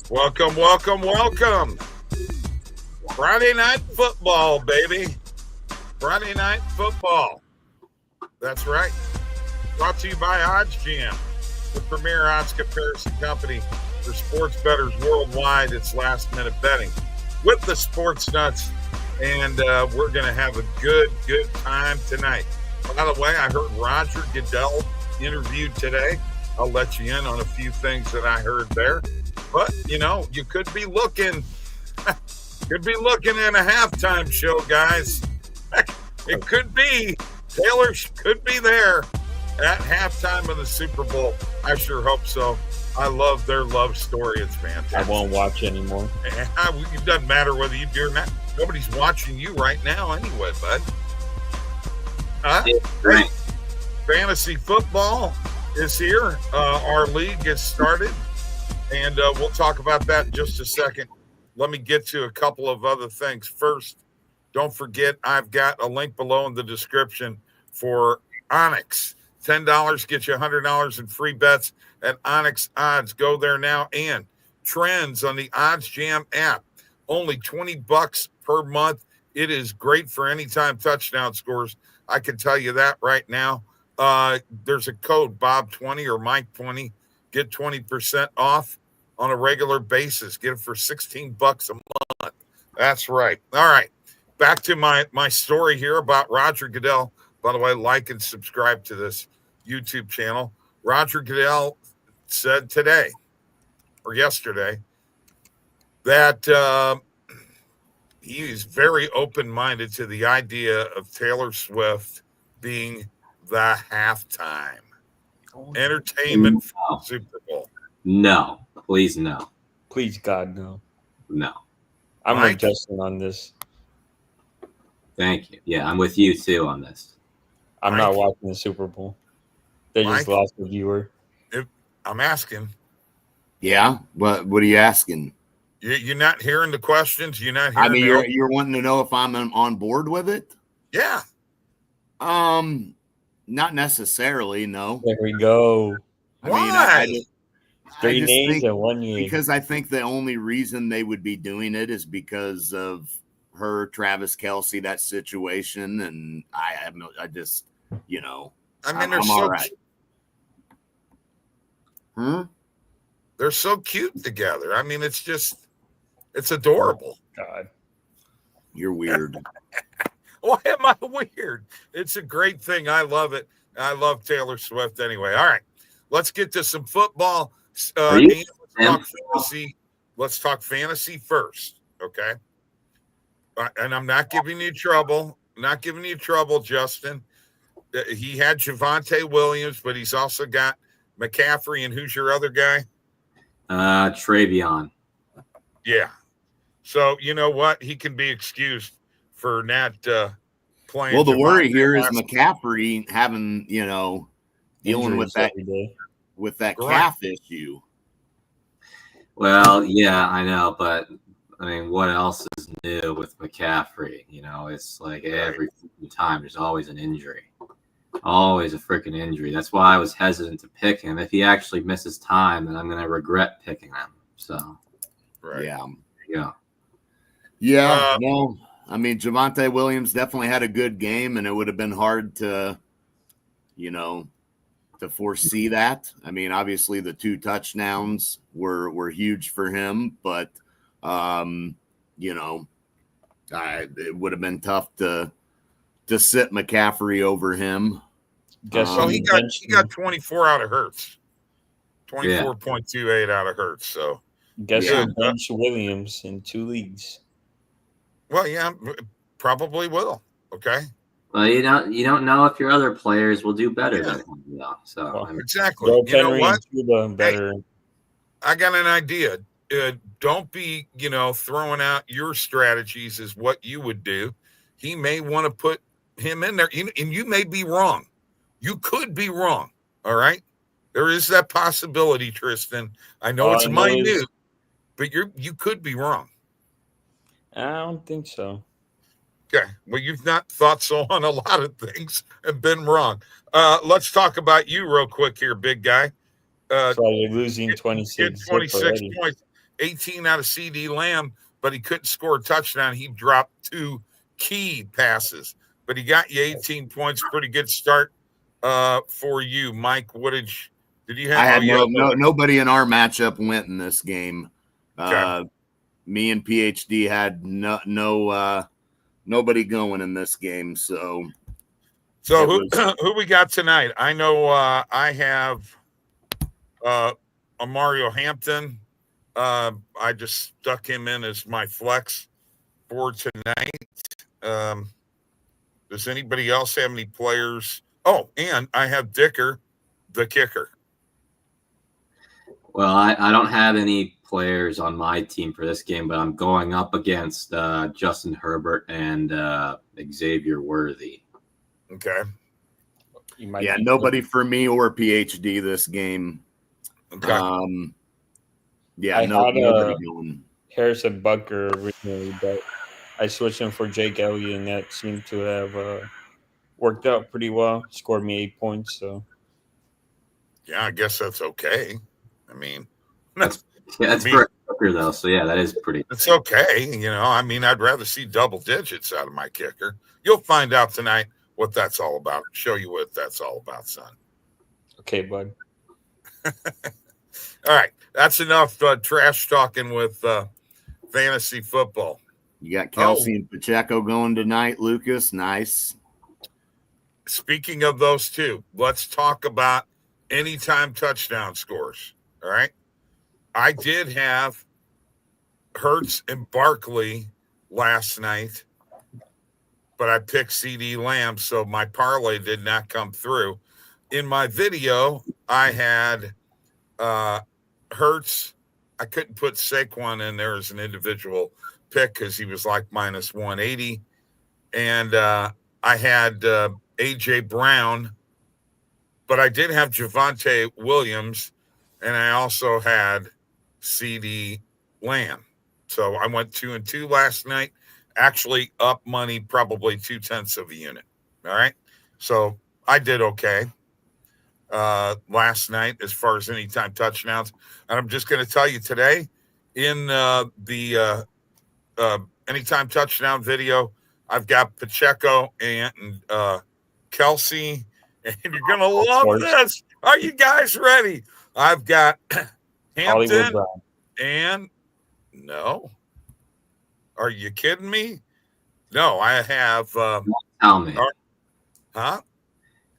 Welcome, welcome, welcome. Friday night football, baby. Friday night football. That's right. Brought to you by OddsJam, the premier odds comparison company for sports bettors worldwide. It's last minute betting with the sports nuts. And we're going to have a good time tonight. By the way, I heard Roger Goodell interviewed today. I'll let you in on a few things that I heard there. But, you could be looking at a halftime show, guys. It could be. Taylor could be there at halftime of the Super Bowl. I sure hope so. I love their love story. It's fantastic. I won't watch anymore. It doesn't matter whether you do or not. Nobody's watching you right now anyway, bud. Right. Fantasy football is here. Our league is started. And we'll talk about that in just a second. Let me get to a couple of other things. First, don't forget, I've got a link below in the description for Onyx. $10 gets you $100 in free bets at Onyx Odds. Go there now. And trends on the OddsJam app. Only $20 per month. It is great for anytime touchdown scores. I can tell you that right now. There's a code, Bob20 or Mike20. Get 20% off on a regular basis. Get it for $16 a month. That's right. All right. Back to my story here about Roger Goodell. By the way, like and subscribe to this YouTube channel. Roger Goodell said today or yesterday that he is very open-minded to the idea of Taylor Swift being the halftime entertainment for the Super Bowl. No, please no. Please, God, no. No. I'm Mike? with Justin on this. Thank you. Yeah, I'm with you too on this. I'm Mike? not watching the Super Bowl. They just Mike? lost a viewer. I'm asking. Yeah, what are you asking? You're not hearing the questions? You're not hearing I mean, the you're wanting to know if I'm on board with it? Yeah. Not necessarily, no. There we go. I mean, Why? Three just names think- and 1 year. because I think the only reason they would be doing it is because of her, Travis Kelce, that situation, and I just, I mean, I'm they're all so right. they're so cute together. I mean, it's adorable. God. You're weird. Why am I weird? It's a great thing. I love it. I love Taylor Swift anyway. All right, let's get to some football. Are you- Let's talk fantasy first, okay? And I'm not giving you trouble. Not giving you trouble, Justin. He had Javonte Williams, but he's also got McCaffrey. And who's your other guy? Travion. Yeah. So you know what? He can be excused for not playing. Well, the worry Javonte here is last- McCaffrey having, dealing with Injuries that every day. calf issue. Well, yeah, I know, but I mean, what else is new with McCaffrey? It's like every time there's always an injury. Always a freaking injury. That's why I was hesitant to pick him. If he actually misses time, then I'm going to regret picking him. So, Right. yeah. Yeah, no. I mean, Javonte Williams definitely had a good game, and it would have been hard to, to foresee that. I mean, obviously the 2 touchdowns were huge for him, but it would have been tough to sit McCaffrey over him. Guess So who he got benched 24 out of Hurts. 24.28 out of Hurts. So Guess Yeah. who benched Williams in 2 leagues? well, yeah, probably will. Okay. Well, you don't know if your other players will do better than him, though. So, Well, I mean, Exactly. Joe You know Henry what? and Cuba better. I got an idea. Don't be, throwing out your strategies as what you would do. He may want to put him in there, and you may be wrong. You could be wrong. All right. There is that possibility, Tristan. I know All it's I know minute, is- but you could be wrong. I don't think so. Okay. Well, you've not thought so on a lot of things and been wrong. Let's talk about you real quick here, big guy. So you're losing Get 26 26 already. points. 18 out of CD Lamb, but he couldn't score a touchdown. He dropped 2 key passes, but he got you 18 points. Pretty good start for you, Mike. What did you have? I had nobody in our matchup went in this game. Okay. Me and PhD had nobody going in this game. So who we got tonight? I know I have Mario Hampton. I just stuck him in as my flex for tonight. Does anybody else have any players? Oh, and I have Dicker, the kicker. Well, I don't have any players on my team for this game, but I'm going up against Justin Herbert and Xavier Worthy. Okay. Nobody for me or PhD this game. Okay. Nobody going. Harrison Butker originally, but I switched him for Jake Elliott, and that seemed to have worked out pretty well. Scored me 8 points, so. Yeah, I guess that's okay. I mean, that's for Butker, though. So, yeah, that is pretty. It's okay. I mean, I'd rather see double digits out of my kicker. You'll find out tonight what that's all about. Show you what that's all about, son. Okay, bud. All right. That's enough trash talking with fantasy football. You got Kelsey and Pacheco going tonight, Lucas. Nice. Speaking of those two, let's talk about anytime touchdown scores. All right. I did have Hurts and Barkley last night, but I picked CD Lamb, so my parlay did not come through. In my video, I had Hurts. I couldn't put Saquon in there as an individual pick because he was like minus 180. And I had A.J. Brown, but I did have Javonte Williams, and I also had CD Lamb. So I went 2-2 last night, actually up money, probably 0.2 of a unit. All right. So I did okay last night as far as anytime touchdowns. And I'm just going to tell you today in the anytime touchdown video, I've got Pacheco and Kelsey, and you're going to love this. Are you guys ready? I've got Hampton and no. Are you kidding me? No, I have. Tell me. Huh?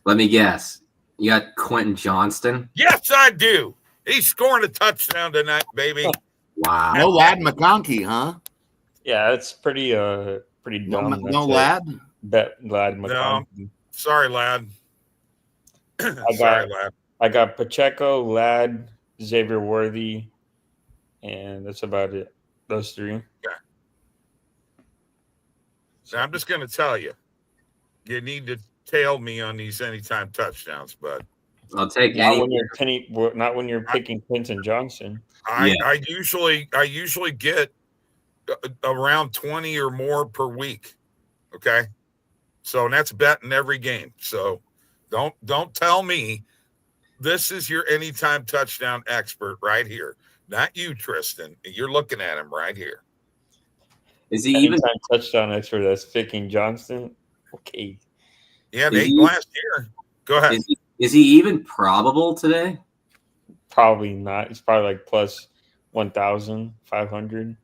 Let me guess. You got Quentin Johnston? Yes, I do. He's scoring a touchdown tonight, baby. Wow. No Lad McConkey, huh? Yeah, it's pretty dumb. No Lad? Lad McConkey. No. Sorry, Lad. Lad. I got Pacheco, Lad, Xavier Worthy, and that's about it. Those three. Okay. So I'm just going to tell you, you need to tail me on these anytime touchdowns, but I'll take not when you're picking Quentin Johnson. I usually get around 20 or more per week. Okay, so that's betting every game. So don't tell me. This is your anytime touchdown expert right here. Not you, Tristan. You're looking at him right here. Is he even touchdown expert that's picking Johnston? Okay. Yeah, they last year. Go ahead. Is he even probable today? Probably not. It's probably like plus 1,500.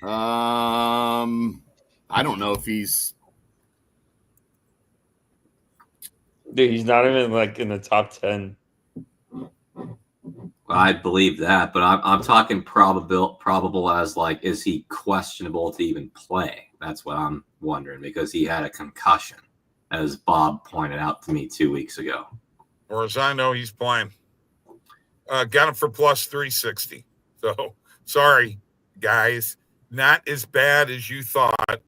I don't know if he's. Dude, he's not even like in the top 10. I believe that, but I'm talking probable as like, is he questionable to even play? That's what I'm wondering, because he had a concussion, as Bob pointed out to me 2 weeks ago. Or as I know, he's playing. Got him for plus 360. So sorry, guys, not as bad as you thought.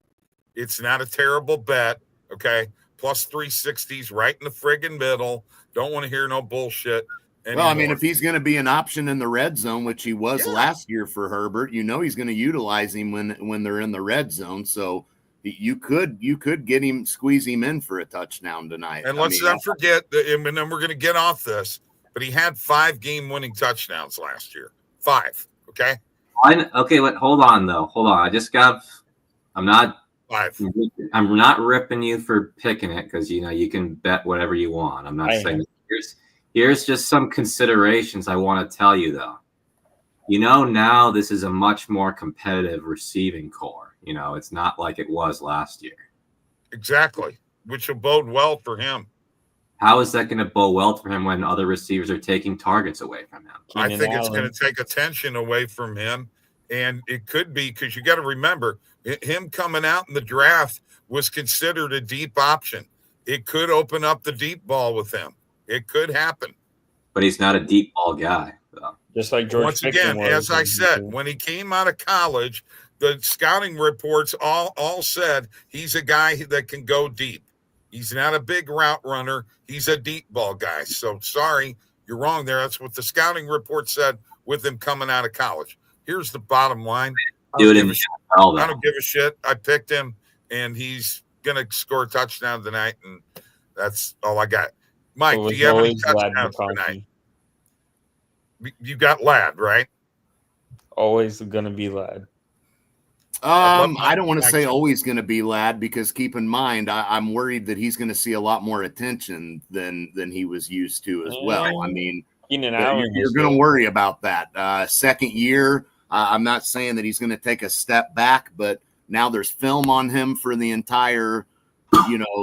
It's not a terrible bet. Okay, plus 360s right in the friggin' middle. Don't want to hear no bullshit anymore. Well, I mean, if he's going to be an option in the red zone, which he was last year for Herbert, he's going to utilize him when they're in the red zone. So you could get him, squeeze him in for a touchdown tonight. And let's not forget, and then we're going to get off this. but he had 5 game-winning touchdowns last year. 5, okay? Okay, wait, hold on, though. Hold on. I'm not 5. I'm not ripping you for picking it because, you can bet whatever you want. I'm not saying here's just some considerations I want to tell you, though. Now this is a much more competitive receiving core. It's not like it was last year. Exactly, which will bode well for him. How is that going to bode well for him when other receivers are taking targets away from him? I think it's going to take attention away from him, and it could be because you got to remember him coming out in the draft was considered a deep option. It could open up the deep ball with him. It could happen. But he's not a deep ball guy, though. Just like George. Once again, as I said, when he came out of college, the scouting reports all said he's a guy that can go deep. He's not a big route runner. He's a deep ball guy. So sorry, you're wrong there. That's what the scouting report said with him coming out of college. Here's the bottom line. I don't give a shit. I picked him, and he's going to score a touchdown tonight, and that's all I got. Mike, do you have any touchdowns tonight? You got Ladd, right? Always going to be Ladd. I don't want to say always going to be Ladd because keep in mind, I'm worried that he's going to see a lot more attention than he was used to as well. I mean, you're going to worry about that. Second year, I'm not saying that he's going to take a step back, but now there's film on him for the entire,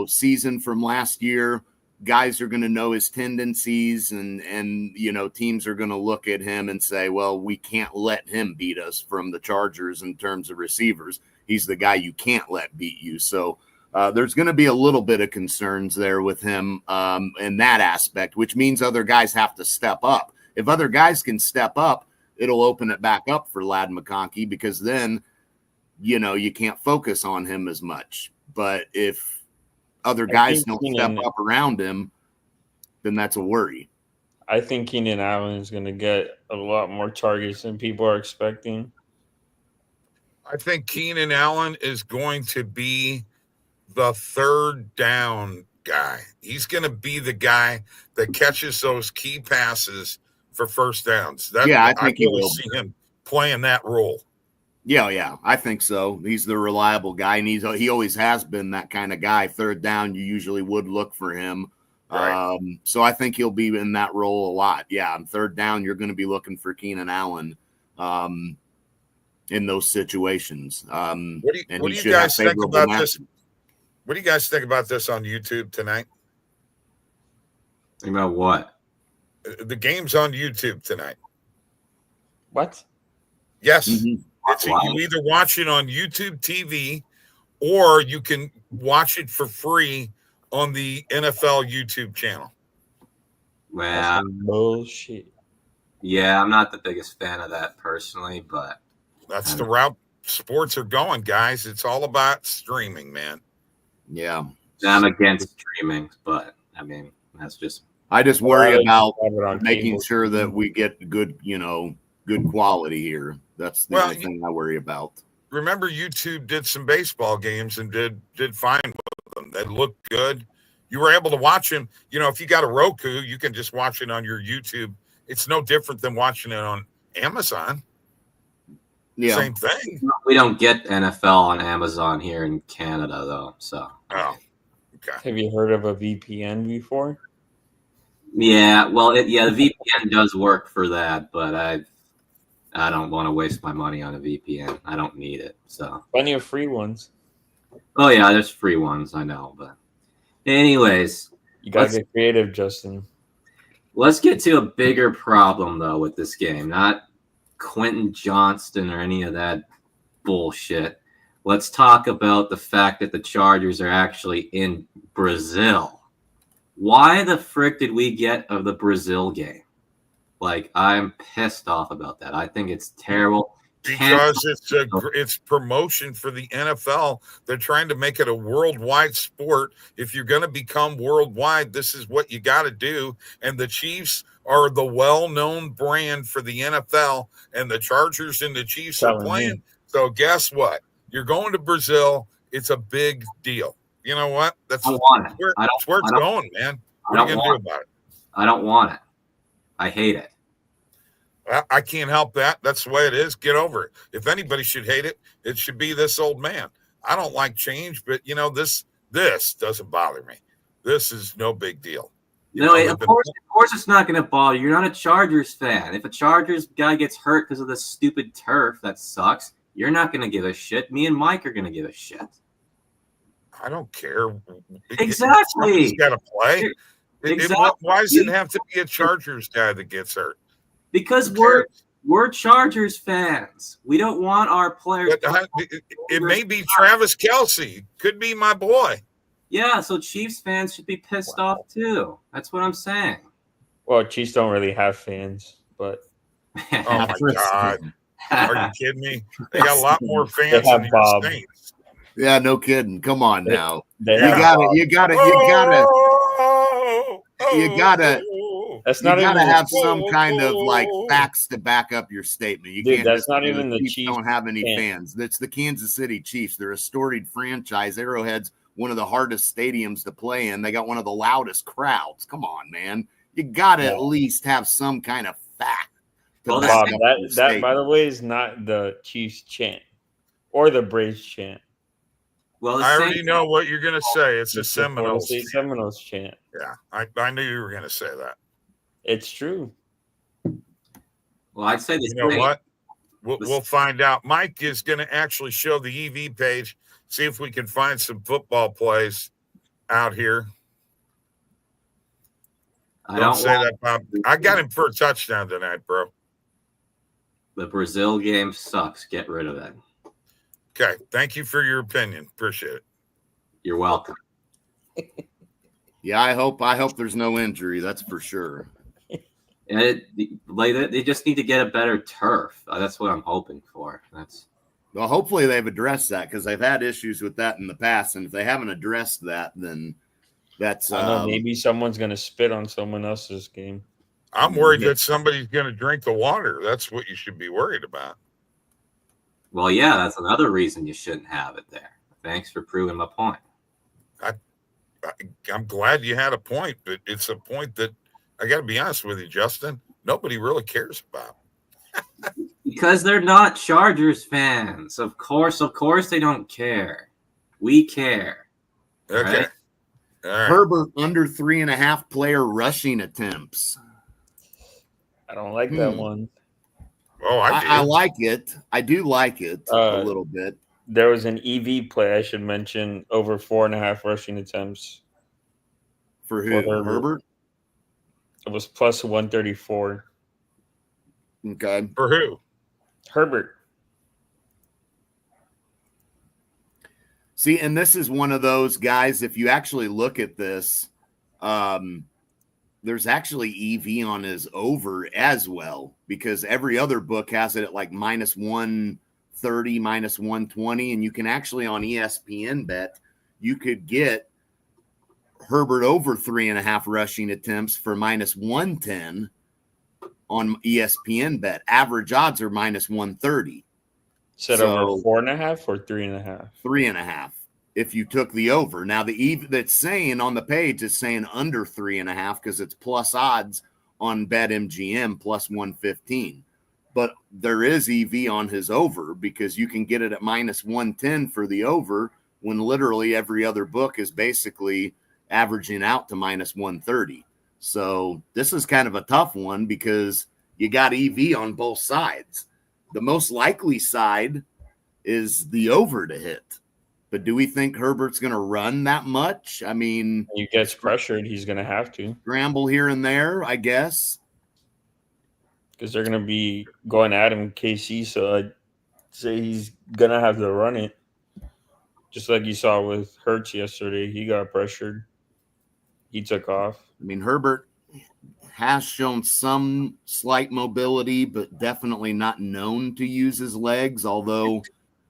season from last year. Guys are going to know his tendencies and teams are going to look at him and say, well, we can't let him beat us from the Chargers in terms of receivers. He's the guy you can't let beat you. So there's going to be a little bit of concerns there with him in that aspect, which means other guys have to step up. If other guys can step up, it'll open it back up for Ladd McConkey because then, you can't focus on him as much. But if other guys don't step up around him, then that's a worry. I think Keenan Allen is going to get a lot more targets than people are expecting. I think Keenan Allen is going to be the third down guy. He's going to be the guy that catches those key passes for first downs. I think he will see him playing that role. Yeah, I think so. He's the reliable guy, and he always has been that kind of guy. Third down, you usually would look for him. Right. So I think he'll be in that role a lot. Yeah, on third down, you're going to be looking for Keenan Allen in those situations. What do you guys think about this? What do you guys think about this on YouTube tonight? Think about what? The game's on YouTube tonight. What? Yes. Mm-hmm. You either watch it on YouTube TV or you can watch it for free on the NFL YouTube channel. Well, bullshit. Yeah, I'm not the biggest fan of that personally, but that's the route sports are going, guys. It's all about streaming, man. Yeah. I'm against streaming, but I mean, that's just. I just worry about making sure that we get good, good quality here. That's the only thing I worry about. Remember, YouTube did some baseball games and did fine with them. They looked good. You were able to watch them. If you got a Roku, you can just watch it on your YouTube. It's no different than watching it on Amazon. Yeah, same thing. We don't get NFL on Amazon here in Canada, though. So. Oh, okay. Have you heard of a VPN before? Yeah, well, the VPN does work for that, but I don't want to waste my money on a VPN. I don't need it. So plenty of free ones. Oh yeah, there's free ones. I know, but anyways, you gotta get creative, Justin. Let's get to a bigger problem though with this game. Not Quentin Johnston or any of that bullshit. Let's talk about the fact that the Chargers are actually in Brazil. Why the frick did we get of the Brazil game? Like, I'm pissed off about that. I think it's terrible. Because it's promotion for the NFL. They're trying to make it a worldwide sport. If you're going to become worldwide, this is what you got to do. And the Chiefs are the well-known brand for the NFL, and the Chargers and the Chiefs are playing. So guess what? You're going to Brazil. It's a big deal. You know what? That's where it's going, man. What are you going to do about it? I don't want it. I hate it. I can't help that. That's the way it is. Get over it. If anybody should hate it, it should be this old man. I don't like change, but this doesn't bother me. This is no big deal. Of course it's not going to bother you. You're not a Chargers fan. If a Chargers guy gets hurt because of this stupid turf that sucks, you're not going to give a shit. Me and Mike are going to give a shit. I don't care. Exactly. He's got to play. Exactly. Why does it have to be a Chargers guy that gets hurt? Because we're Chargers fans. We don't want our players. It may be Travis Kelce. Could be my boy. Yeah, so Chiefs fans should be pissed off too. That's what I'm saying. Well, Chiefs don't really have fans, but oh my God, are you kidding me? They got a lot more fans than your Saints. Yeah, no kidding. Come on now. You gotta have some kind of like facts to back up your statement. You can't. That's not even the Chiefs. Don't have any fans. That's the Kansas City Chiefs. They're a storied franchise. Arrowhead's one of the hardest stadiums to play in. They got one of the loudest crowds. Come on, man. You gotta at least have some kind of fact. Well, Bob, that by the way is not the Chiefs chant or the Braves chant. Well, I already know what you're going to say. It's a Seminoles chant. Yeah, I knew you were going to say that. It's true. Well, I'd say you know what? We'll find out. Mike is going to actually show the EV page, see if we can find some football plays out here. Don't say that, Bob. I got him for a touchdown tonight, bro. The Brazil game sucks. Get rid of it. Okay, thank you for your opinion. Appreciate it. You're welcome. Yeah, I hope there's no injury. That's for sure. And they just need to get a better turf. That's what I'm hoping for. Well, hopefully they've addressed that because they've had issues with that in the past, and if they haven't addressed that, then that's. I know maybe someone's going to spit on someone else's game. I'm worried that somebody's going to drink the water. That's what you should be worried about. Well, yeah, that's another reason you shouldn't have it there. Thanks for proving my point. I'm glad you had a point, but it's a point that I got to be honest with you, Justin. Nobody really cares about. Because they're not Chargers fans. Of course they don't care. We care. Okay. Right? All right. Herbert under 3.5 player rushing attempts. I don't like that one. Oh, I like it. I do like it a little bit. There was an EV play I should mention over 4.5 rushing attempts. For who? Herbert? It was plus 134. Okay. For who? Herbert. See, and this is one of those guys, if you actually look at this, there's actually EV on his over as well, because every other book has it at like minus 130, minus 120. And you can actually on ESPN bet, you could get Herbert over 3.5 rushing attempts for minus 110 on ESPN bet. Average odds are minus 130. Said over 4.5 or 3.5? 3.5. If you took the over. Now the EV that's saying on the page is saying under 3.5 because it's plus odds on BetMGM plus 115. But there is EV on his over because you can get it at minus 110 for the over when literally every other book is basically averaging out to minus 130. So this is kind of a tough one because you got EV on both sides. The most likely side is the over to hit. But do we think Herbert's going to run that much? I mean, he gets pressured. He's going to have to scramble here and there, I guess, because they're going to be going at him, KC. So I'd say he's going to have to run it, just like you saw with Hurts yesterday. He got pressured. He took off. I mean, Herbert has shown some slight mobility, but definitely not known to use his legs, although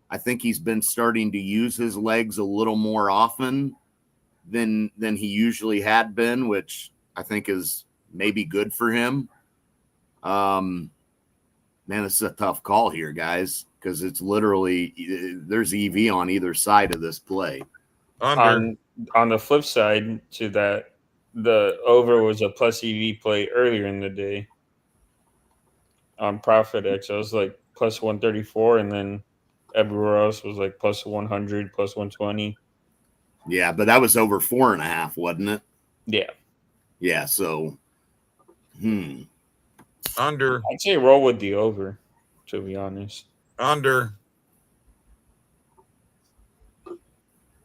I think he's been starting to use his legs a little more often than he usually had been, which I think is maybe good for him. Man, this is a tough call here, guys, because it's literally there's EV on either side of this play. On the flip side to that, the over was a plus EV play earlier in the day. on ProfitX. I was like plus 134, and then everywhere else was like plus 100, plus 120. Yeah, but that was over 4.5, wasn't it? Yeah. Yeah, so Under. I'd say roll with the over, to be honest. Under.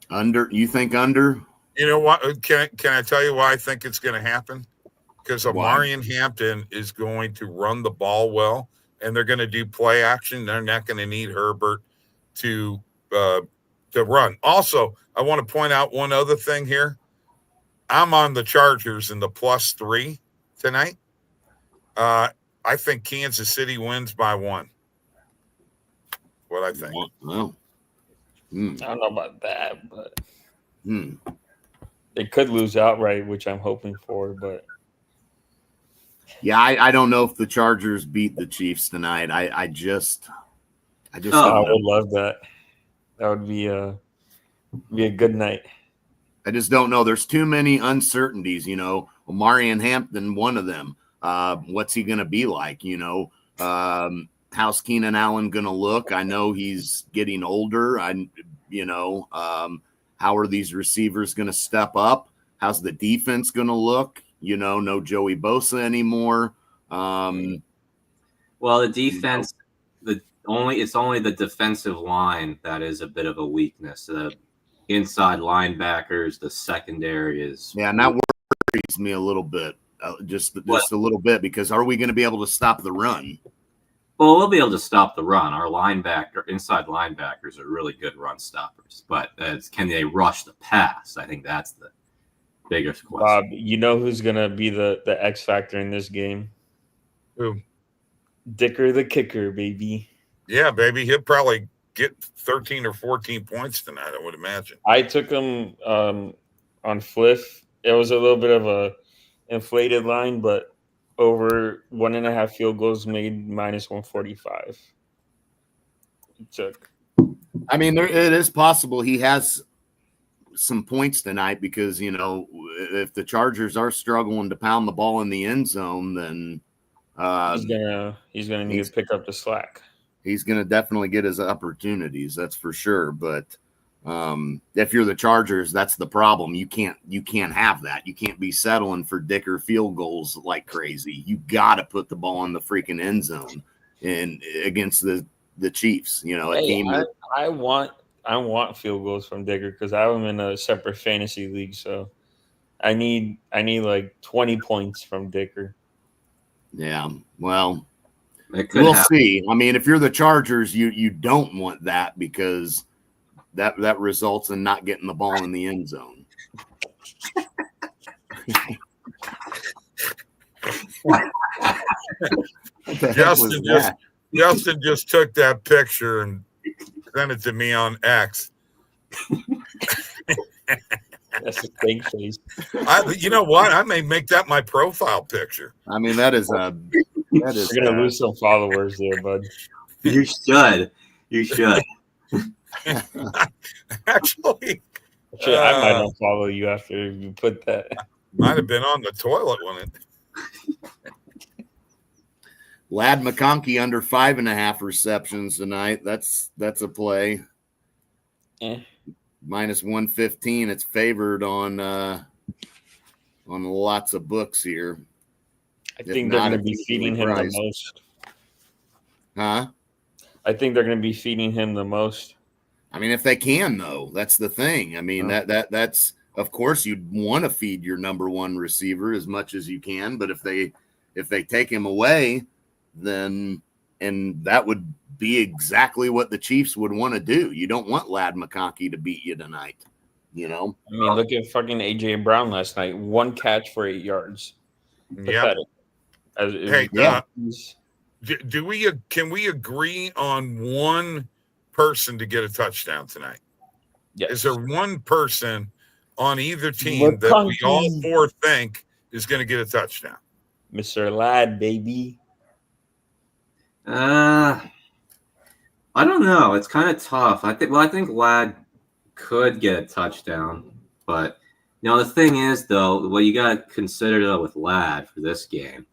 Under. You think under? You know what? Can I tell you why I think it's going to happen? Because Omarion Hampton is going to run the ball well, and they're going to do play action. They're not going to need Herbert to run. Also, I want to point out one other thing here. I'm on the Chargers in the +3 tonight. I think Kansas City wins by 1. What I think. Well, I don't know about that, but they could lose outright, which I'm hoping for. But yeah, I don't know if the Chargers beat the Chiefs tonight. I just I would love that. That would be a good night. I just don't know. There's too many uncertainties, you know. Omarion Hampton, one of them. What's he going to be like? You know, how's Keenan Allen going to look? I know he's getting older. How are these receivers going to step up? How's the defense going to look? You know, no Joey Bosa anymore. Well, the defense, it's only the defensive line that is a bit of a weakness. The inside linebackers, the secondary is. Yeah, and that worries me a little bit, just a little bit, because are we going to be able to stop the run? Well, we'll be able to stop the run. Our inside linebackers are really good run stoppers, but can they rush the pass? I think that's the biggest question. Bob, you know who's going to be the X factor in this game? Who? Dicker the kicker, baby. Yeah, baby. He'll probably get 13 or 14 points tonight, I would imagine. I took him on Fliff. It was a little bit of a inflated line, but over 1.5 field goals made -145. He took. I mean, it is possible he has some points tonight because, you know, if the Chargers are struggling to pound the ball in the end zone, then he's gonna need to pick up the slack. He's going to definitely get his opportunities, that's for sure. But if you're the Chargers, that's the problem. You can't have that. You can't be settling for Dicker field goals like crazy. You got to put the ball in the freaking end zone and against the Chiefs. You know, I want field goals from Dicker because I have him in a separate fantasy league. So I need like 20 points from Dicker. Yeah, well. We'll see. I mean, if you're the Chargers, you don't want that because that results in not getting the ball in the end zone. Justin just took that picture and sent it to me on X. That's a fake face. You know what? I may make that my profile picture. I mean, that is you're gonna lose some followers there, bud. You should. Actually, I might not follow you after you put that. Might have been on the toilet when it. Lad McConkey under 5.5 receptions tonight. That's a play. -115. It's favored on lots of books here. I think they're going to be feeding him the most. Huh? I think they're going to be feeding him the most. I mean, if they can, though, that's the thing. I mean, that's of course you'd want to feed your number one receiver as much as you can, but if they take him away, then and that would be exactly what the Chiefs would want to do. You don't want Lad McConkey to beat you tonight, you know? I mean, look at fucking A.J. Brown last night. 1 catch for 8 yards. Yeah. Hey, can we agree on one person to get a touchdown tonight? Yes. Is there one person on either team that we all four think is going to get a touchdown? Mr. Ladd, baby. I don't know. It's kind of tough. I think Ladd could get a touchdown, but you know the thing is though, what you got to consider though with Ladd for this game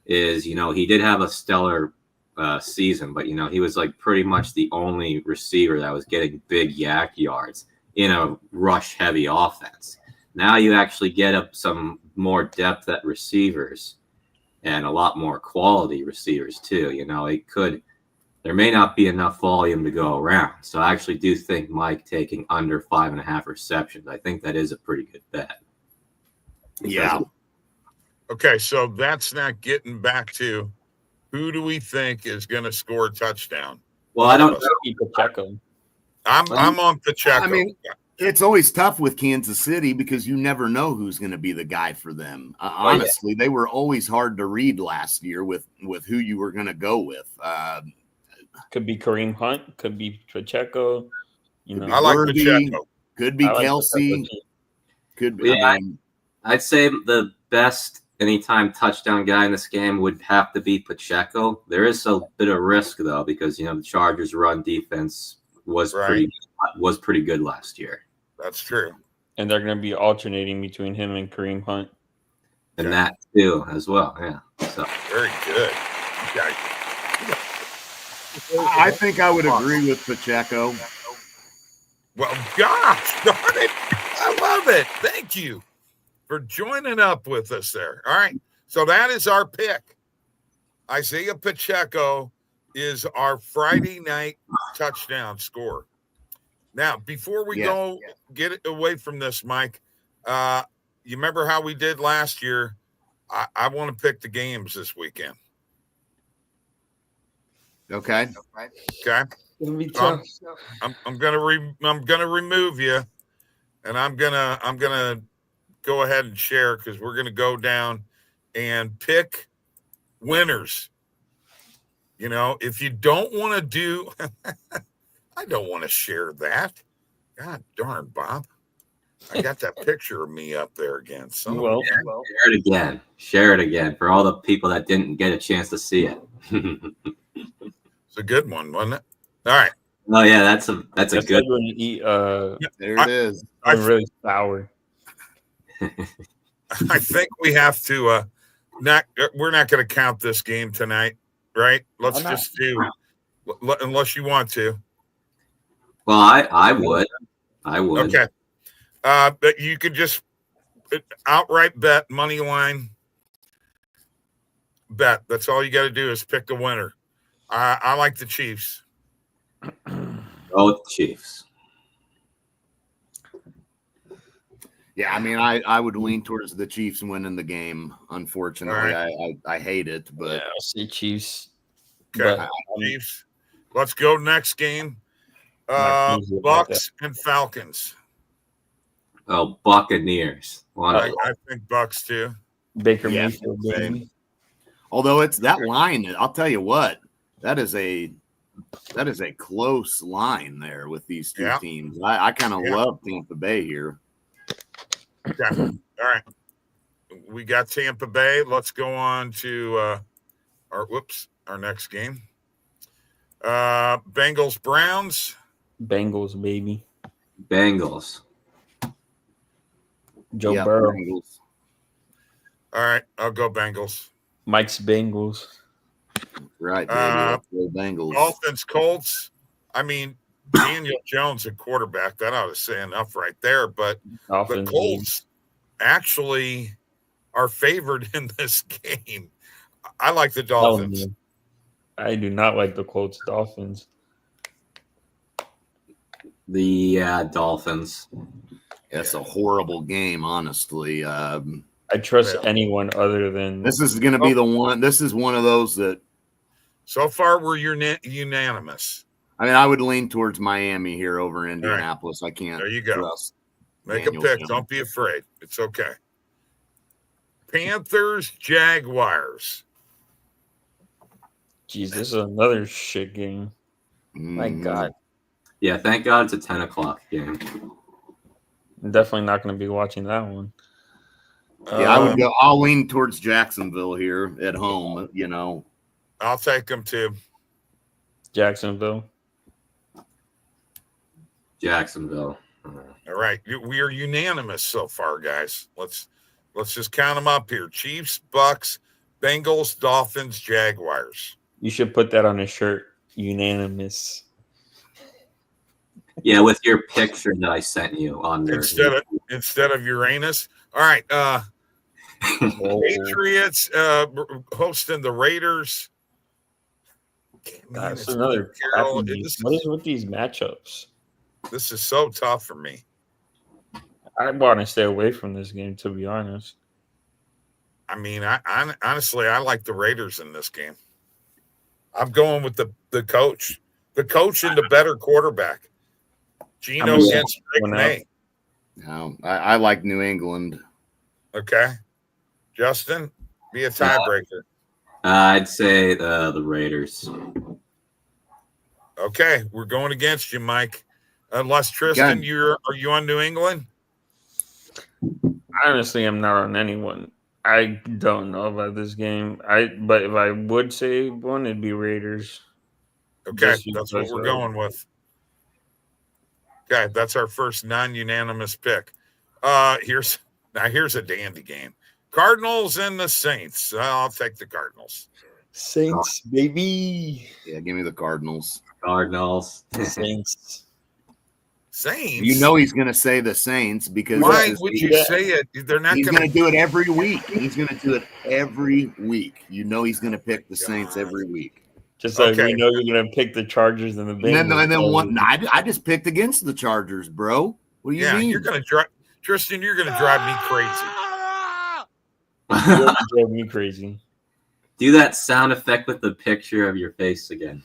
is, you know, he did have a stellar season, but he was like pretty much the only receiver that was getting big yak yards in a rush heavy offense. Now you actually get up some more depth at receivers and a lot more quality receivers too. There may not be enough volume to go around. So I actually do think Mike taking under 5.5 receptions. I think that is a pretty good bet. Yeah. Okay, so that's not getting back to who do we think is going to score a touchdown? Well, I don't know. Pacheco. I'm on Pacheco. I mean, it's always tough with Kansas City because you never know who's going to be the guy for them. Honestly, they were always hard to read last year with who you were going to go with. Could be Kareem Hunt. Could be Pacheco. I like Pacheco. Could be Kelsey. Could be. Yeah, I'd say the best anytime touchdown guy in this game would have to be Pacheco. There is a bit of risk though because the Chargers' run defense was pretty good last year. That's true. And they're going to be alternating between him and Kareem Hunt. And that too as well. Yeah. So very good. Okay. I think I would agree with Pacheco. Well, gosh darn it. I love it. Thank you for joining up with us there. All right. So that is our pick. Isaiah Pacheco is our Friday night touchdown score. Now, before we go get it away from this, Mike, you remember how we did last year? I want to pick the games this weekend. Okay. I'm gonna remove you, and I'm gonna go ahead and share because we're gonna go down and pick winners. If you don't want to do, I don't want to share that. God darn, Bob. I got that picture of me up there again. Share it again. Share it again for all the people that didn't get a chance to see it. It's a good one, wasn't it? All right. Oh yeah, that's a good one. Eat, there it is. I'm really sour. I think we have to we're not going to count this game tonight, right? Let's just do unless you want to. Well, I would. Okay. But you could just outright bet, money line bet. That's all you got to do is pick the winner. I like the Chiefs. Go with the Chiefs. Yeah, I mean, I would lean towards the Chiefs winning the game. Unfortunately, right. I hate it, but I'll say Chiefs. Okay, Chiefs. Let's go next game. Bucks and Falcons. Oh, Buccaneers. I think Bucks too. Baker Mayfield, baby. Although it's that line, I'll tell you what, that is a close line there with these two teams. I kind of love Tampa Bay here. Okay. All right. We got Tampa Bay. Let's go on to our next game. Bengals Browns. Bengals, baby. Bengals. Joe Burrow. Bengals. All right, I'll go Bengals. Mike's Bengals. Right, baby. Bengals. Dolphins Colts. I mean, Daniel Jones at quarterback, that ought to say enough right there. But the Colts actually are favored in this game. I like the Dolphins. I do not like the Colts Dolphins. The Dolphins. It's a horrible game, honestly. I trust anyone other than this is going to be the one. This is one of those that. So far, we're unanimous. I mean, I would lean towards Miami here over Indianapolis. Right. I can't. There you go. Make Daniel a pick. Jones. Don't be afraid. It's okay. Panthers, Jaguars. Jeez, this is another shit game. My God. Yeah, thank God it's a 10 o'clock game. I'm definitely not going to be watching that one. Yeah, I would go. I'll lean towards Jacksonville here at home. I'll take them too. Jacksonville. All right, we are unanimous so far, guys. Let's just count them up here: Chiefs, Bucks, Bengals, Dolphins, Jaguars. You should put that on a shirt. Unanimous. Yeah, with your picture that I sent you on there. Instead of Uranus. All right. Patriots hosting the Raiders. God, it's another what is with these matchups? This is so tough for me. I want to stay away from this game, to be honest. I mean, I honestly, I like the Raiders in this game. I'm going with the coach. The coach and the better quarterback. Gino against Drake May. No, I like New England. Okay. Justin, be a tiebreaker. I'd say the Raiders. Okay, we're going against you, Mike. Unless Tristan, are you on New England? Honestly, I'm not on anyone. I don't know about this game. But if I would say one, it'd be Raiders. Okay, that's what we're going with. Okay, that's our first non-unanimous pick. Here's a dandy game. Cardinals and the Saints. I'll take the Cardinals. Saints, baby. Yeah, give me the Cardinals. Saints. Saints. You know he's going to say the Saints because why would you say it? They're not. He's going to do it every week. He's going to do it every week. You know he's going to pick the Saints every week. Just like we know you're going to pick the Chargers and the Bengals. And then one. I just picked against the Chargers, bro. What do you mean? You're going to drive Tristan. You're going to drive me crazy. You're drive me crazy. Do that sound effect with the picture of your face again.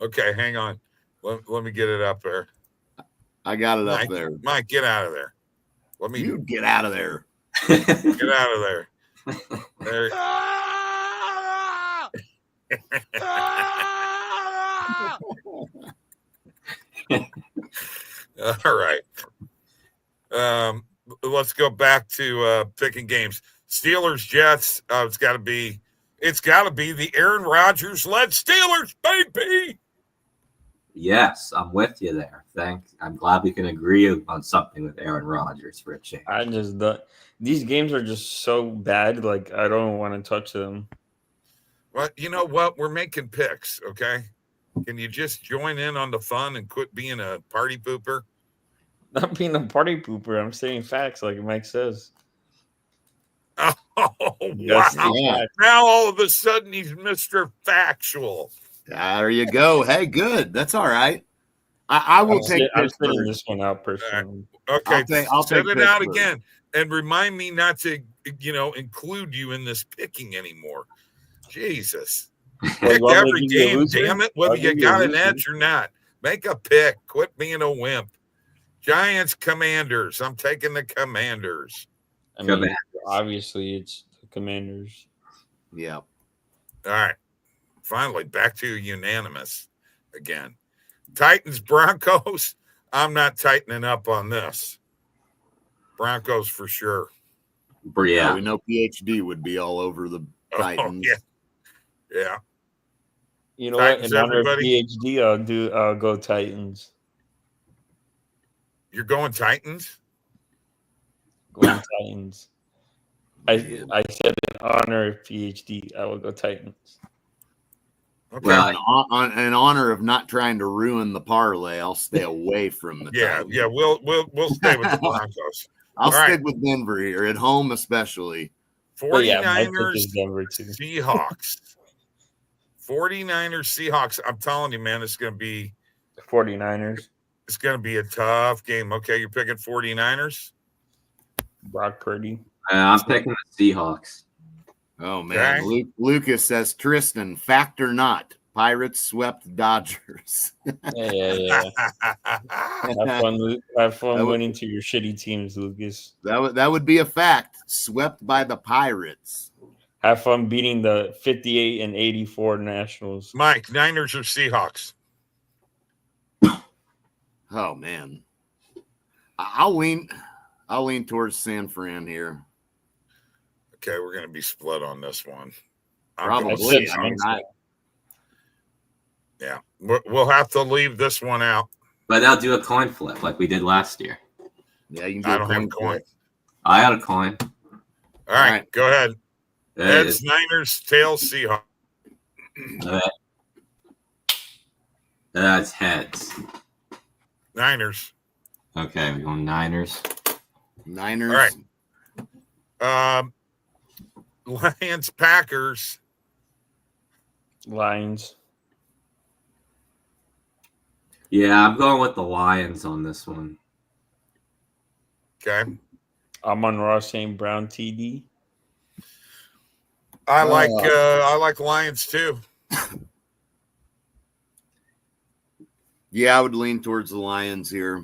Okay, hang on. Let me get it up there. I got it up there. Mike, get out of there. You get out of there. Get out of there. There. All right. Let's go back to picking games. Steelers, Jets. It's got to be the Aaron Rodgers led Steelers, baby. Yes, I'm with you there. I'm glad we can agree on something with Aaron Rodgers for a change. These games are just so bad. Like, I don't want to touch them. Well, you know what? We're making picks, okay? Can you just join in on the fun and quit being a party pooper? Not being a party pooper. I'm saying facts, like Mike says. Oh, wow. Now all of a sudden he's Mr. Factual. There you go. Hey, good. That's all right. I will take I'm sitting this one out personally. Okay, I'll take it out again. And remind me not to, include you in this picking anymore. Jesus. Pick every game, damn it, whether you got an edge or not. Make a pick. Quit being a wimp. Giants, Commanders. I'm taking the Commanders. I mean, obviously it's the Commanders. Yeah. All right. Finally, back to unanimous again. Titans, Broncos. I'm not tightening up on this. Broncos for sure. Yeah. We know PhD would be all over the Titans. Yeah. You know Titans, what? In honor of PhD, I'll go Titans. You're going Titans? Going Titans. I said in honor of PhD, I will go Titans. Okay. Well, in honor of not trying to ruin the parlay, I'll stay away from the Titans. Yeah, we'll stay with the Broncos. I'll stick with Denver here, at home especially. 49ers, Seahawks. 49ers, Seahawks. I'm telling you, man, it's going to be 49ers. It's going to be a tough game. Okay, you're picking 49ers? Brock Purdy. I'm picking the Seahawks. Oh, man. Okay. Lucas says, Tristan, fact or not, Pirates swept Dodgers. Yeah. Have fun winning to your shitty teams, Lucas. That would be a fact. Swept by the Pirates. Have fun beating the 58 and 84 Nationals. Mike, Niners or Seahawks? Oh, man. I'll lean towards San Fran here. Okay, we're going to be split on this one. Probably. Yeah, we'll have to leave this one out. But I'll do a coin flip like we did last year. Yeah, you can do I don't have a coin. I had a coin. All right, go ahead. Heads, Niners, tails, Seahawks. That's heads. Niners. Okay, we're going Niners. Niners. All right. Lions, Packers. Lions. Yeah, I'm going with the Lions on this one. Okay. I'm on Ross St. Brown TD. I like Lions too. Yeah, I would lean towards the Lions here.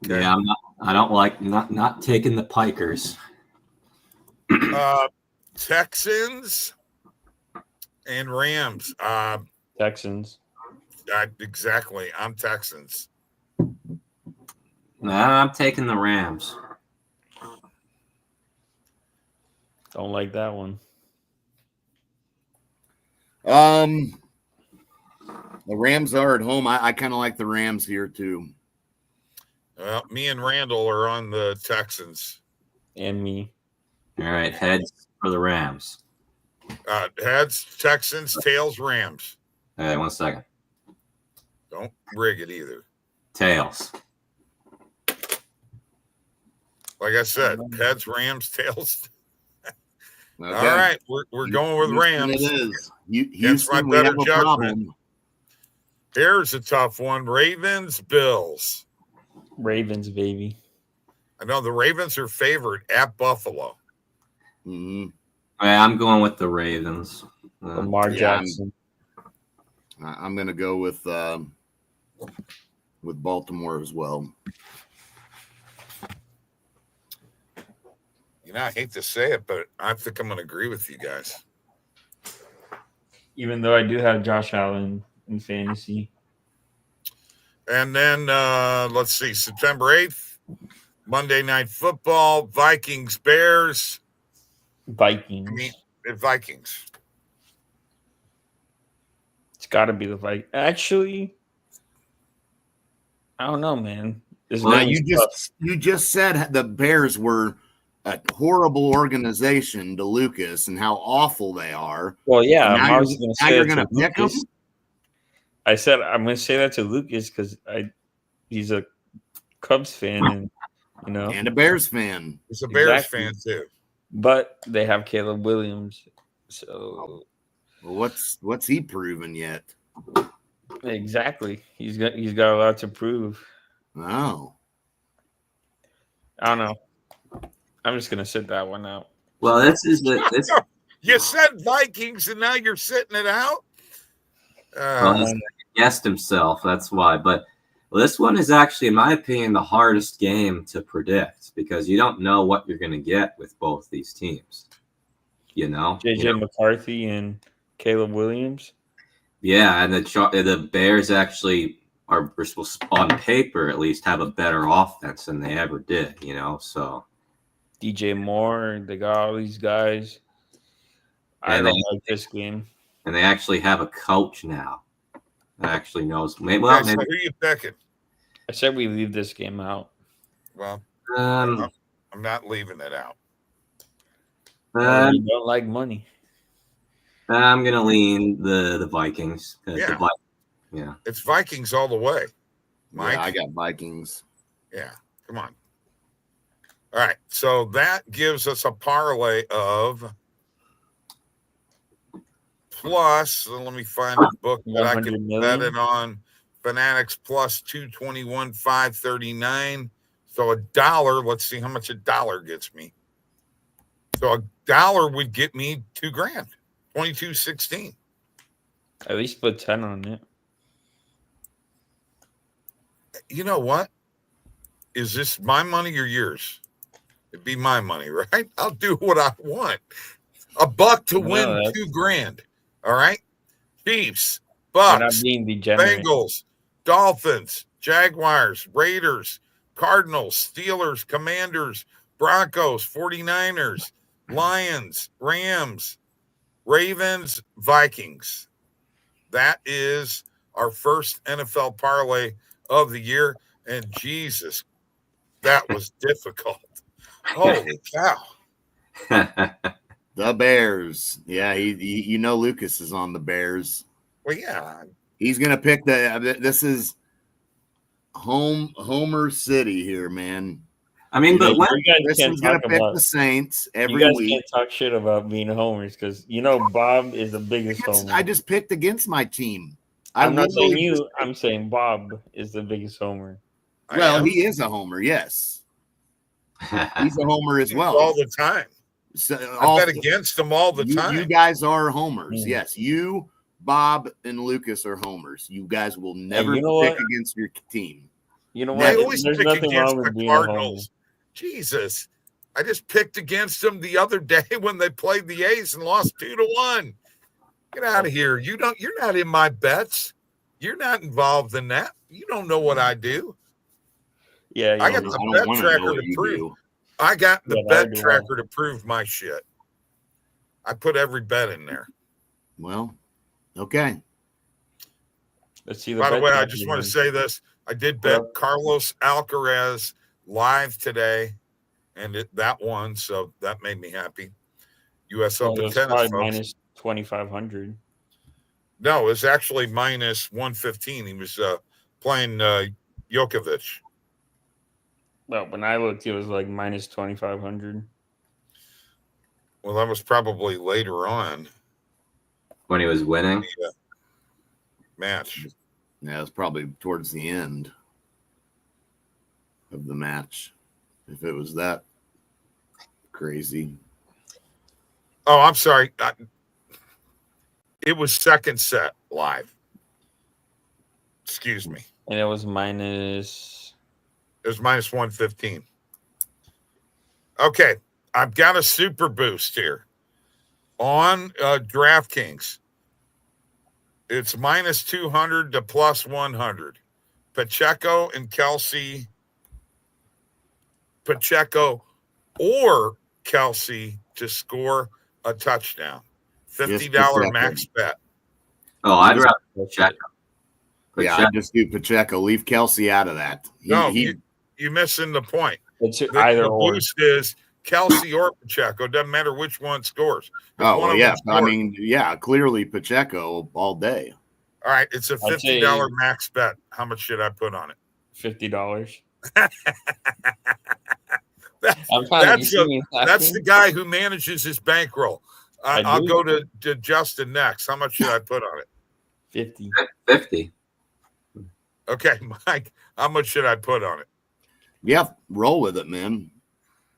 Okay. Yeah, I don't like not taking the Pikers. Texans and Rams. Texans. Exactly. I'm Texans. Nah, I'm taking the Rams. Don't like that one. The Rams are at home. I kind of like the Rams here too. Well, me and Randall are on the Texans. And me. All right, heads for the Rams. Heads, Texans, tails, Rams. All right, 1 second. Don't rig it either. Tails. Like I said, heads, Rams, tails. Okay. All right, we're going with Rams. It is. That's my Houston, better we have a judgment. problem. Here's a tough one. Ravens, Bills. Ravens, baby. I know the Ravens are favored at Buffalo. Mhm. All right, I'm going with the Ravens. Lamar yeah, Jackson. I'm going to go with Baltimore as well. You know, I hate to say it, but I think I'm going to agree with you guys. Even though I do have Josh Allen in fantasy. And then let's see, September 8th, Monday Night Football, Vikings, Bears. Vikings. Vikings. It's got to be the Vikings. Actually, I don't know, man. Now, you just said the Bears were a horrible organization to Lucas and how awful they are. Well, yeah. Now you're going to pick them? I said I'm going to say that to Lucas because he's a Cubs fan, and and a Bears fan. He's a Bears fan too. But they have Caleb Williams, so what's he proven yet? Exactly, he's got a lot to prove. Oh, I don't know. I'm just gonna sit that one out. Well, You said Vikings, and now you're sitting it out. He guessed himself. That's why. But this one is actually, in my opinion, the hardest game to predict because you don't know what you're going to get with both these teams. JJ McCarthy and Caleb Williams. Yeah, and the Bears actually are supposed to, on paper at least, have a better offense than they ever did. So DJ Moore, they got all these guys. I don't like this game. And they actually have a coach now that actually knows. So who are you picking? I said we leave this game out. Well, I'm not leaving it out. You don't like money. I'm gonna lean the Vikings. Yeah, it's Vikings all the way. Mike, yeah, I got Vikings. Yeah, come on. All right, so that gives us a parlay of plus. Let me find a book that I can bet it on. Fanatics plus 221, 539. So $1. Let's see how much $1 gets me. So $1 would get me $2,000, 22.16. At least put 10 on it. You know what? Is this my money or yours? It'd be my money, right? I'll do what I want. $1 to win $2,000. All right. Chiefs, Bucks, Bengals, Dolphins, Jaguars, Raiders, Cardinals, Steelers, Commanders, Broncos, 49ers, Lions, Rams, Ravens, Vikings. That is our first NFL parlay of the year. And Jesus, that was difficult. Holy cow. The Bears. Yeah, you know Lucas is on the Bears. Well, yeah. He's gonna pick this is Homer City here, man. I mean, but when Chris is gonna pick the Saints every week. You guys can't talk shit about being homers because Bob is the biggest homer. I just picked against my team. I'm not saying you. I'm saying Bob is the biggest homer. Well, he is a homer. Yes, he's a homer as well all the time. So, I bet against them all the time. You guys are homers. Yes, you, Bob, and Lucas are homers. You guys will never pick against your team. You know what? I always pick against the Cardinals. Jesus, I just picked against them the other day when they played the A's and lost 2-1. Get out of here. You're not in my bets. You're not involved in that. You don't know what I do. Yeah, I got the bet tracker to prove. I got the bet tracker to prove my shit. I put every bet in there. Well, okay. Let's see. By the way, I just want to say this. I did bet Carlos Alcaraz live today, and that won, so that made me happy. U.S. Open tennis, minus 2,500. No, it was actually minus 115. He was playing Djokovic. Well, when I looked, it was like minus 2,500. Well, that was probably later on when he was winning the match. Yeah, it was probably towards the end of the match, if it was that crazy. Oh, I'm sorry. It was second set live. Excuse me. And it was minus 115. Okay. I've got a super boost here on DraftKings. It's minus 200 to plus 100. Pacheco and Kelsey. Pacheco or Kelsey to score a touchdown. $50 max bet. Oh, I'd rather Pacheco. Yeah, I just do Pacheco. Leave Kelsey out of that. You're missing the point. The boost is Kelsey or Pacheco. Doesn't matter which one scores. I mean, clearly Pacheco all day. All right, it's a $50 max bet. How much should I put on it? $50. That's the guy who manages his bankroll. I'll go to Justin next. How much should I put on it? 50. Okay, Mike, how much should I put on it? Yeah, roll with it, man.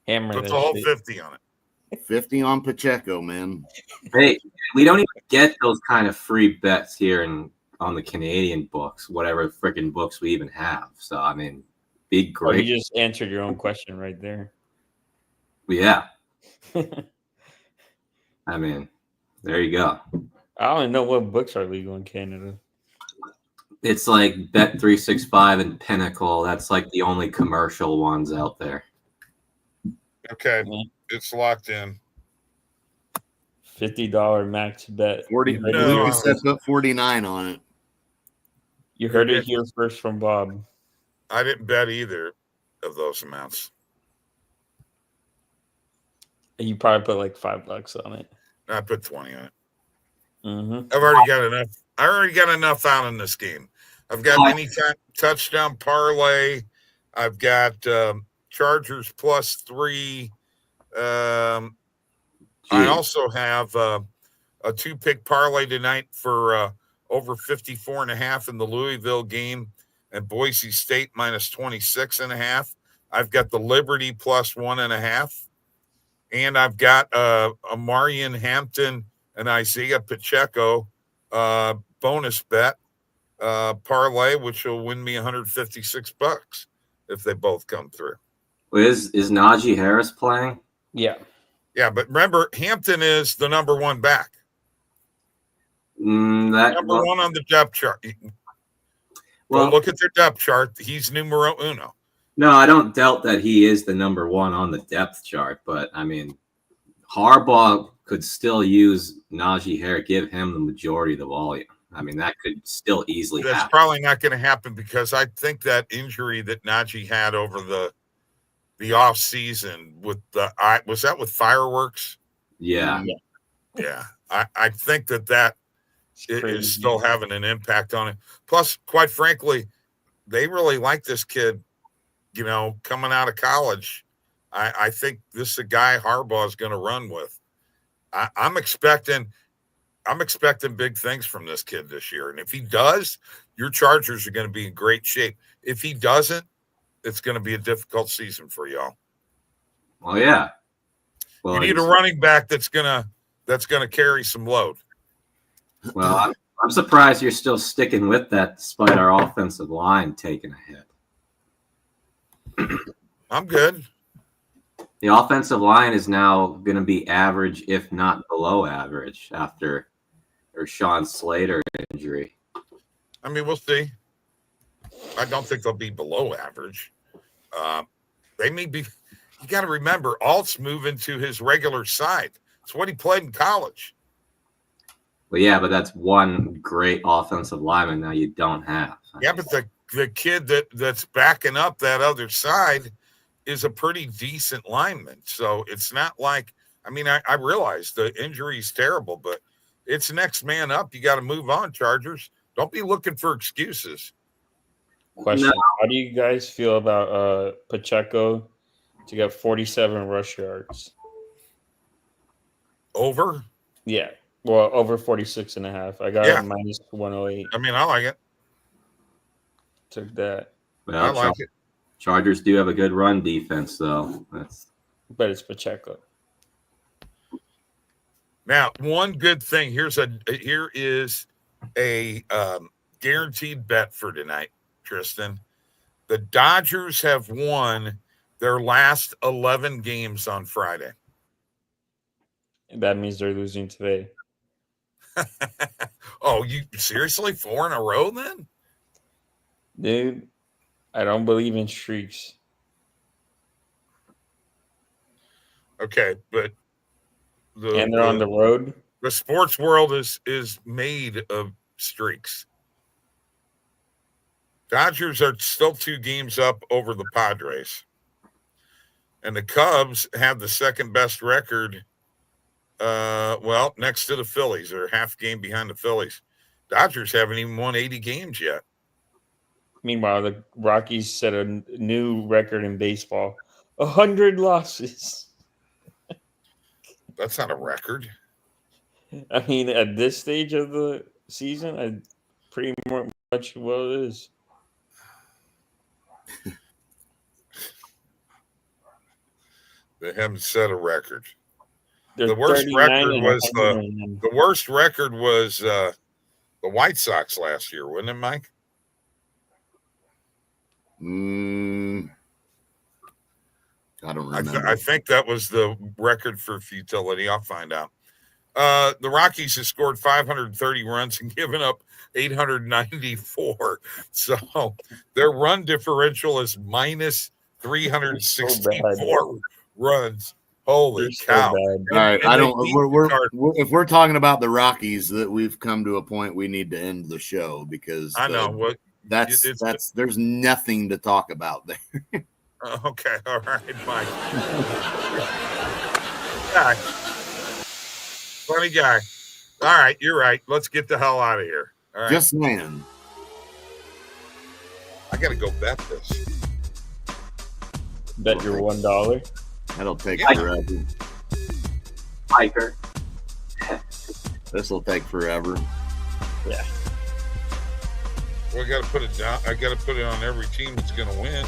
Hammer put the whole 50 on it. 50 on Pacheco, man. Hey, we don't even get those kind of free bets here on the Canadian books, whatever freaking books we even have. So, I mean, be great. You just answered your own question right there. Yeah. I mean, there you go. I don't even know what books are legal in Canada. It's like Bet365 and Pinnacle. That's like the only commercial ones out there. Okay, it's locked in. $50 max bet. Lucas said put 49 on it. You heard it here first from Bob. I didn't bet either of those amounts. You probably put like $5 on it. I put 20 on it. Mm-hmm. I've already got enough. I already got enough out in this game. I've got anytime touchdown parlay. I've got Chargers +3. I also have a 2-pick parlay tonight for over 54.5 in the Louisville game and Boise State -26.5. I've got the Liberty +1.5. And I've got a Marion Hampton and Isaiah Pacheco bonus bet parlay, which will win me $156 if they both come through. Is Najee Harris playing? Yeah. Yeah, but remember, Hampton is the number one back. Number one on the depth chart. Well, look at their depth chart. He's numero uno. No, I don't doubt that he is the number one on the depth chart, but I mean, Harbaugh could still use Najee Harris, give him the majority of the volume. I mean, that could still easily happen. That's probably not going to happen because I think that injury that Najee had over the off season with was that with fireworks? Yeah. Yeah. I think that is still having an impact on it. Plus, quite frankly, they really like this kid, coming out of college. I think this is a guy Harbaugh is going to run with. I'm expecting big things from this kid this year. And if he does, your Chargers are going to be in great shape. If he doesn't, it's going to be a difficult season for y'all. Well, yeah. Well, you need a running back that's gonna carry some load. Well, I'm surprised you're still sticking with that despite our offensive line taking a hit. I'm good. The offensive line is now going to be average, if not below average, after Rashawn Slater injury. I mean, we'll see. I don't think they'll be below average. They may be. You got to remember, Alt's moving to his regular side. It's what he played in college. Well, yeah, but that's one great offensive lineman now you don't have. Yeah, but the kid that's backing up that other side is a pretty decent lineman. So it's not like, I realize the injury is terrible, but it's next man up. You got to move on, Chargers. Don't be looking for excuses. Question. No. How do you guys feel about Pacheco to get 47 rush yards? Over? Yeah. Well, over 46.5. I got it minus 108. I like it. Took that. Well, I like it. Chargers do have a good run defense, though. But it's Pacheco. Now, one good thing. Here is a guaranteed bet for tonight, Tristan. The Dodgers have won their last 11 games on Friday. That means they're losing today. Oh, you seriously? 4 in a row then? Dude, I don't believe in streaks. Okay, but they're on the road. The sports world is made of streaks. Dodgers are still 2 games up over the Padres. And the Cubs have the second best record. Next to the Phillies. They're half game behind the Phillies. Dodgers haven't even won 80 games yet. Meanwhile, the Rockies set a new record in baseball. 100 losses. That's not a record. At this stage of the season, pretty much it is. They haven't set a record. They're the worst record was the White Sox last year, wasn't it, Mike? I don't remember. I think that was the record for futility. I'll find out. The Rockies have scored 530 runs and given up 894. So their run differential is minus 364 runs. Holy cow! All right, if we're talking about the Rockies, that we've come to a point we need to end the show because I know what there's nothing to talk about there. Okay, all right, Mike. Funny guy. All right, you're right. Let's get the hell out of here. All right. Just saying. I got to go bet this. Bet your $1. That'll take forever. Hiker. This will take forever. Yeah. Well, I got to put it down. I got to put it on every team that's going to win.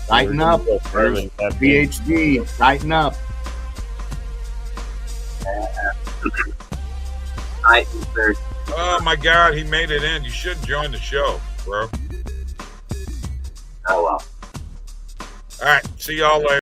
Tighten up. PhD. Tighten up. Oh, my God. He made it in. You should join the show, bro. Oh, well. All right. See y'all later.